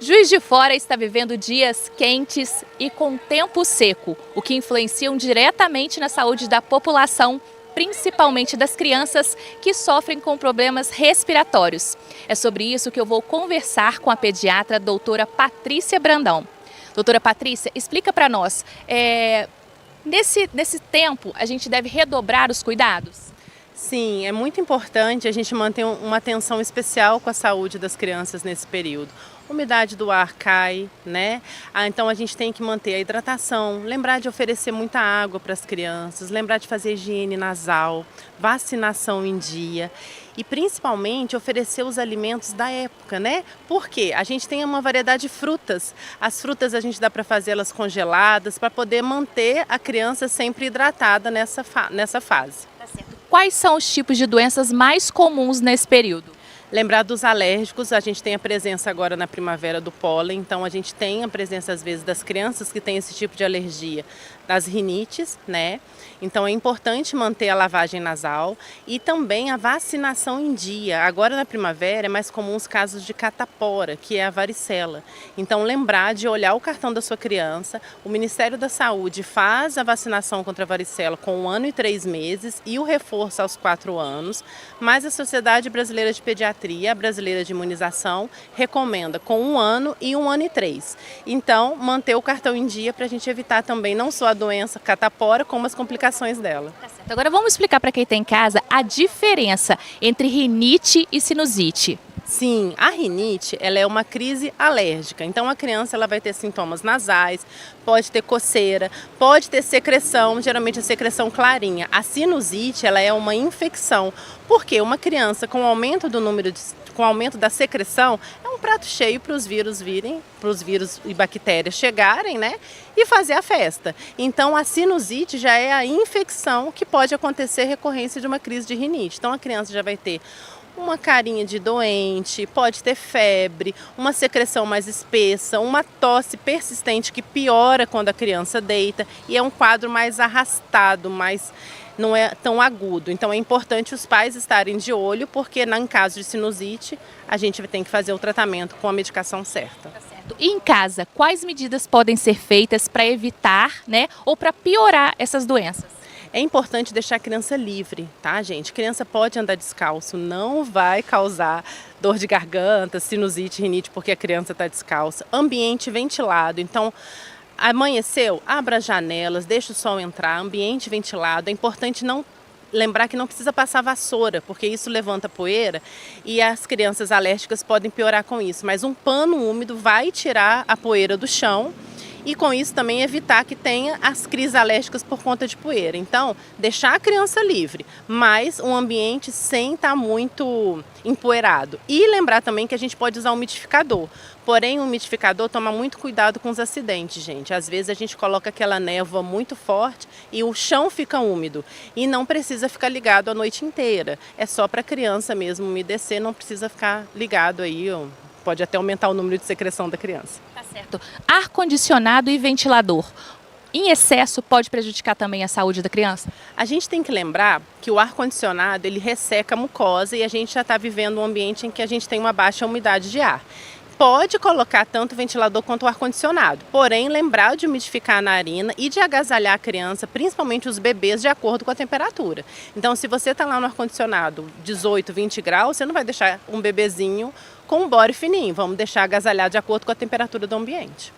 Juiz de Fora está vivendo dias quentes e com tempo seco, o que influenciam diretamente na saúde da população, principalmente das crianças que sofrem com problemas respiratórios. É sobre isso que eu vou conversar com a pediatra doutora Patrícia Brandão. Doutora Patrícia, explica para nós, nesse tempo a gente deve redobrar os cuidados? Sim, é muito importante a gente manter uma atenção especial com a saúde das crianças nesse período. A umidade do ar cai, né? Então a gente tem que manter a hidratação, lembrar de oferecer muita água para as crianças, lembrar de fazer higiene nasal, vacinação em dia e principalmente oferecer os alimentos da época, né? Porque a gente tem uma variedade de frutas. As frutas a gente dá para fazer elas congeladas para poder manter a criança sempre hidratada nessa fase. Quais são os tipos de doenças mais comuns nesse período? Lembrar dos alérgicos, a gente tem a presença agora na primavera do pólen, então a gente tem a presença às vezes das crianças que têm esse tipo de alergia, das rinites, né? Então é importante manter a lavagem nasal e também a vacinação em dia. Agora na primavera é mais comum os casos de catapora, que é a varicela. Então lembrar de olhar o cartão da sua criança, o Ministério da Saúde faz a vacinação contra a varicela com 1 ano e 3 meses e o reforço aos 4 anos, mas a Sociedade Brasileira de Pediatria, a Brasileira de Imunização, recomenda com 1 ano e 1 ano e 3. Então manter o cartão em dia para a gente evitar também não só a doença catapora, como as complicações dela. Tá certo. Agora vamos explicar para quem está em casa a diferença entre rinite e sinusite. Sim, a rinite ela é uma crise alérgica, então a criança ela vai ter sintomas nasais, pode ter coceira, pode ter secreção, geralmente a secreção clarinha. A sinusite ela é uma infecção, porque uma criança com aumento do número com aumento da secreção é um prato cheio para os vírus virem, para os vírus e bactérias chegarem, né, e fazer a festa. Então a sinusite já é a infecção que pode acontecer recorrência de uma crise de rinite. Então a criança já vai ter uma carinha de doente, pode ter febre, uma secreção mais espessa, uma tosse persistente que piora quando a criança deita e é um quadro mais arrastado, não é tão agudo. Então é importante os pais estarem de olho porque em caso de sinusite a gente tem que fazer o tratamento com a medicação certa. Tá certo. E em casa, quais medidas podem ser feitas para evitar, né, ou para piorar essas doenças? É importante deixar a criança livre, tá, gente? Criança pode andar descalço, não vai causar dor de garganta, sinusite, rinite, porque a criança está descalça. Ambiente ventilado, então amanheceu, abra as janelas, deixa o sol entrar, ambiente ventilado. É importante lembrar que não precisa passar vassoura, porque isso levanta poeira e as crianças alérgicas podem piorar com isso. Mas um pano úmido vai tirar a poeira do chão e com isso também evitar que tenha as crises alérgicas por conta de poeira. Então, deixar a criança livre, mas um ambiente sem estar muito empoeirado. E lembrar também que a gente pode usar um umidificador. Porém, o umidificador toma muito cuidado com os acidentes, gente. Às vezes a gente coloca aquela névoa muito forte e o chão fica úmido. E não precisa ficar ligado a noite inteira. É só para a criança mesmo umedecer, não precisa ficar ligado aí. Pode até aumentar o número de secreção da criança. Tá certo. Ar-condicionado e ventilador. Em excesso pode prejudicar também a saúde da criança? A gente tem que lembrar que o ar-condicionado ele resseca a mucosa e a gente já está vivendo um ambiente em que a gente tem uma baixa umidade de ar. Pode colocar tanto o ventilador quanto o ar-condicionado, porém lembrar de umidificar a narina e de agasalhar a criança, principalmente os bebês, de acordo com a temperatura. Então se você está lá no ar-condicionado 18, 20 graus, você não vai deixar um bebezinho com um body fininho, vamos deixar agasalhar de acordo com a temperatura do ambiente.